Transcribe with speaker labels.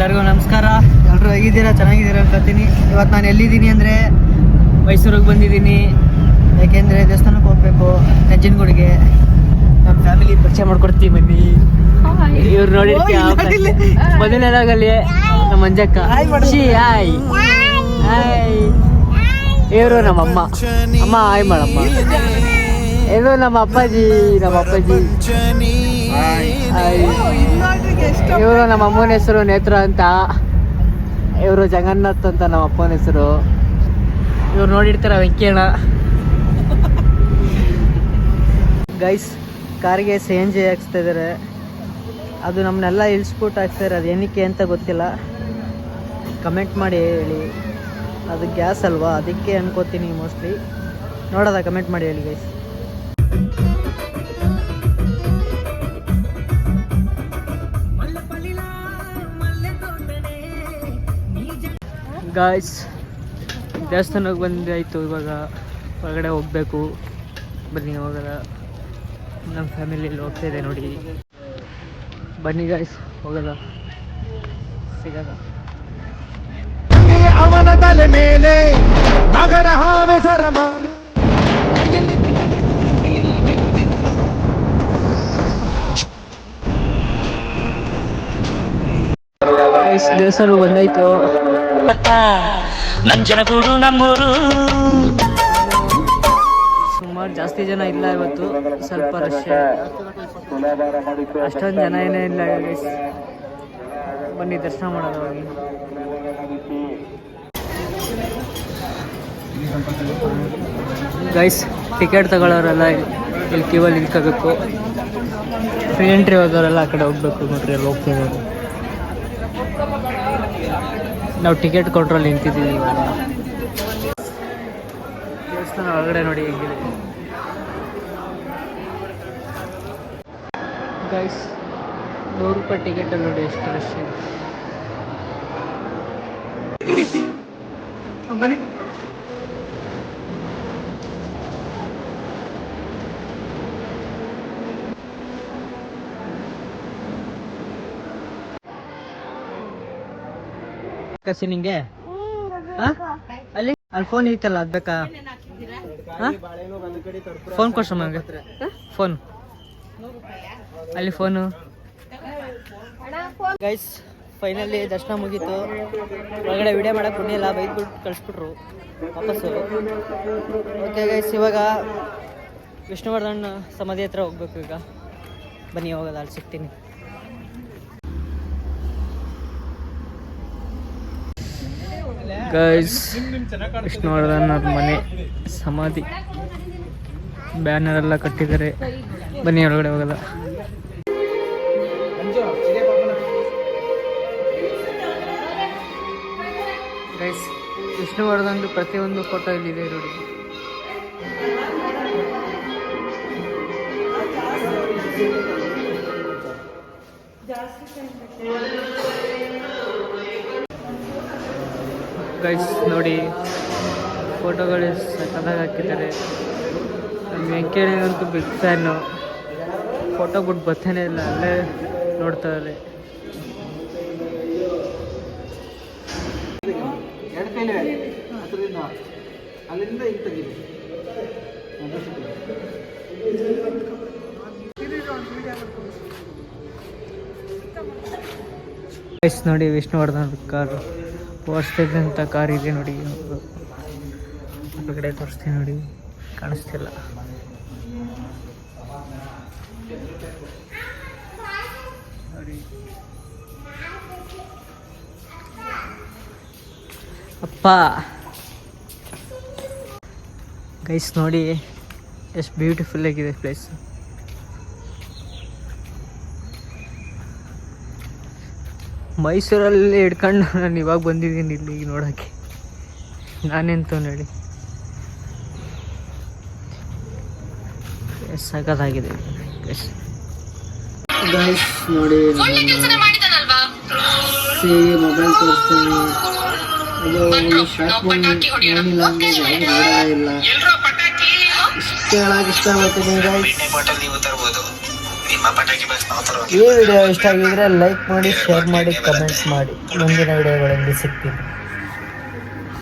Speaker 1: ಎಲ್ಲರಿಗೂ ನಮಸ್ಕಾರ. ಎಲ್ಲರೂ ಹೇಗಿದ್ದೀರಾ? ಚೆನ್ನಾಗಿದ್ದೀರಾ ಅನ್ಕೋತೀನಿ. ಇವತ್ತು ನಾನು ಎಲ್ಲಿದ್ದೀನಿ ಅಂದರೆ ಮೈಸೂರಿಗೆ ಬಂದಿದ್ದೀನಿ. ಯಾಕೆಂದರೆ ದೇವಸ್ಥಾನಕ್ಕೆ ಹೋಗಬೇಕು, ನಂಜನಗೂಡಿಗೆ. ನಮ್ಮ ಫ್ಯಾಮಿಲಿ ಪರಿಚಯ ಮಾಡ್ಕೊಡ್ತೀವಿ ಬನ್ನಿ. ಇವ್ರು ನೋಡಿರ್ತೀಯ ಮೊದಲನೇದಾಗಲ್ಲಿ ನಮ್ಮ ಮಂಜಕ್ಕ. Hi hi. ಇವರು ನಮ್ಮಮ್ಮ. ಅಮ್ಮ ಹಾಯ್ ಮಾಡಮ್ಮ. ಇದು ನಮ್ಮ ಅಪ್ಪಾಜಿ. ಇವರು ನಮ್ಮ ಅಮ್ಮನ ಹೆಸರು ನೇತ್ರ ಅಂತ. ಇವರು ಜಗನ್ನಾಥ್ ಅಂತ ನಮ್ಮ ಅಪ್ಪನ ಹೆಸರು. ಇವ್ರು ನೋಡಿರ್ತಾರ ವೆಂಕಣ್ಣ. ಗೈಸ್, ಕಾರಿಗೆ CNG ಹಾಕ್ಸ್ತಾ ಇದ್ದಾರೆ. ಅದು ನಮ್ಮನ್ನೆಲ್ಲ ಇಳಿಸ್ಬಿಟ್ಟು ಹಾಕ್ತಾರೆ. ಅದು ಏನಕ್ಕೆ ಅಂತ ಗೊತ್ತಿಲ್ಲ. ಕಮೆಂಟ್ ಮಾಡಿ ಹೇಳಿ. ಅದು ಗ್ಯಾಸ್ ಅಲ್ವಾ, ಅದಕ್ಕೆ ಅನ್ಕೋತೀನಿ ಮೋಸ್ಟ್ಲಿ. ನೋಡೋದ ಕಮೆಂಟ್ ಮಾಡಿ ಹೇಳಿ ಗೈಸ್. ಗಾಯ್ಸ್, ದೇವಸ್ಥಾನಕ್ಕೆ ಬಂದಾಯಿತು. ಇವಾಗ ಹೊರಗಡೆ ಹೋಗಬೇಕು. ಬನ್ನಿ ಹೋಗೋದ. ನಮ್ಮ ಫ್ಯಾಮಿಲಿಯಲ್ಲಿ ಹೋಗ್ತಾ ಇದೆ ನೋಡಿ. ಬನ್ನಿ ಗಾಯ್ಸ್, ಹೋಗೋದ. ಸಿಗದ ಅವನ ತಲೆ ಮೇಲೆ ನಗರ ಹಾವೆ ಸರಮ. ದೇವಸ್ಥಾನ ಬಂದಾಯ್ತು. ನಂಜನಗೂಡು ನಮ್ಮೂರು. ಸುಮಾರು ಜಾಸ್ತಿ ಜನ ಇಲ್ಲ ಇವತ್ತು, ಸ್ವಲ್ಪ ರಶ್. ಅಷ್ಟೊಂದು ಜನ ಏನೇ ಇಲ್ಲ. ಬನ್ನಿ ದರ್ಶನ ಮಾಡೋದು ಹೋಗಿ. ಗೈಸ್, ಟಿಕೆಟ್ ತಗೊಳ್ಳೋರೆಲ್ಲ ಇಲ್ಲಿ ಕ್ಯೂವಲ್ಲಿ ನಿಂತ್ಕೋಬೇಕು. ಫ್ರೀ ಎಂಟ್ರಿ ಹೋಗೋರೆಲ್ಲ ಆ ಕಡೆ ಹೋಗ್ಬೇಕು. ನೋಡ್ರಿ ಅಲ್ಲಿ ಹೋಗ್ತಿದ್ದಾರೆ. ನಾವು ಟಿಕೆಟ್ ಕೌಂಟ್ರಲ್ಲಿ ನಿಂತಿದ್ದೀವಿ ಇವಾಗ. ದೇವಸ್ಥಾನ ಒಳಗಡೆ ನೋಡಿ ಹೇಗಿದೆ. ಗೈಸ್, 100 ರೂಪಾಯಿ ಟಿಕೆಟಲ್ಲಿ ನೋಡಿ ಎಷ್ಟು ರಶ್ ಇದೆ. ಬನ್ನಿ. ಕಸಿ ನಿಂಗೆ ಅಲ್ಲಿ ಫೋನ್ ಇತ್ತಲ್ಲ, ಅದು ಬೇಕಾ? ಫೋನ್ ಕೊಡ್ಸಮ್ಮ ನಂಗೆ. ಫೋನ್ ಅಲ್ಲಿ ಫೋನು. ಗೈಸ್, ಫೈನಲಿ ದರ್ಶನ ಮುಗೀತು. ಒಳಗಡೆ ವಿಡಿಯೋ ಮಾಡಕ್ಕೆ ಬಿಡಲಿಲ್ಲ, ಬೈದ್ಬಿಟ್ಟು ಕಳಿಸ್ಬಿಟ್ರು ವಾಪಸ್ಸು. ಓಕೆ ಗೈಸ್, ಇವಾಗ ವಿಷ್ಣುವರ್ಧನ್ ಸಮಾಧಿ ಹತ್ರ ಹೋಗ್ಬೇಕು. ಈಗ ಬನ್ನಿ ಹೋಗೋದು, ಅಲ್ಲಿ ಸಿಗ್ತೀನಿ. ಗೈಸ್, ವಿಷ್ಣುವರ್ಧನ್ ಅವ್ರ ಮನೆ ಸಮಾಧಿ ಬ್ಯಾನರ್ ಎಲ್ಲ ಕಟ್ಟಿದ್ದಾರೆ. ಬನ್ನಿ ಒಳಗಡೆ ಹೋಗಲ್ಲ. ಗೈಸ್, ವಿಷ್ಣುವರ್ಧನ್ ಪ್ರತಿಯೊಂದು ಫೋಟೋ ಇಲ್ಲಿದೆ ನೋಡಿ. ಗೈಸ್ ನೋಡಿ, ಫೋಟೋಗಳು ಸಕ್ಕತ್ತಾಗಿ ಹಾಕಿದ್ದಾರೆ. ವೆಂಕಣ್ಣಂತೂ ಬಿಗ್ ಫ್ಯಾನು. ಫೋಟೋ ಬಿಟ್ಟು ಬರ್ತಾನೆ ಇಲ್ಲ, ಅಲ್ಲೇ ನೋಡ್ತಾರೆ. ಗೈಸ್ ನೋಡಿ, ವಿಷ್ಣುವರ್ಧನ್ ಕಾರು ಓಡಿಸ್ತಿದ್ದಂಥ ಕಾರ್ ಇದೆ ನೋಡಿ. ಹೊರಗಡೆ ತೋರಿಸ್ತೀನಿ ನೋಡಿ, ಕಾಣಿಸ್ತಿಲ್ಲ. ನೋಡಿ ಅಪ್ಪ. ಗೈಸ್ ನೋಡಿ, ಎಷ್ಟು ಬ್ಯೂಟಿಫುಲ್ ಆಗಿದೆ ಪ್ಲೇಸ್. ಮೈಸೂರಲ್ಲಿ ಹಿಡ್ಕೊಂಡು ನಾನು ಇವಾಗ ಬಂದಿದ್ದೀನಿ ಇಲ್ಲಿಗೆ ನೋಡೋಕ್ಕೆ. ನಾನೆಂತ ನೋಡಿ ಸಖತ್ತಾಗಿದೆ. ಗೈಸ್ ನೋಡಿ, ಮೊಬೈಲ್ ತೋರಿಸ್ತೀನಿ. ಇದು ಶಾರ್ಟ್ ಏನಿಲ್ಲ ಅಂದರೆ ಇಲ್ಲ. ಇಷ್ಟ ಹೇಳಕ್ಕೆ ಇಷ್ಟಪಡ್ತೀನಿ ಗೈಸ್. ಈ ವಿಡಿಯೋ ಇಷ್ಟ ಆಗಿದ್ರೆ ಲೈಕ್ ಮಾಡಿ, ಶೇರ್ ಮಾಡಿ, ಕಮೆಂಟ್ ಮಾಡಿ. ಮುಂದಿನ ವಿಡಿಯೋಗಳಲ್ಲಿ ಸಿಗ್ತೀನಿ.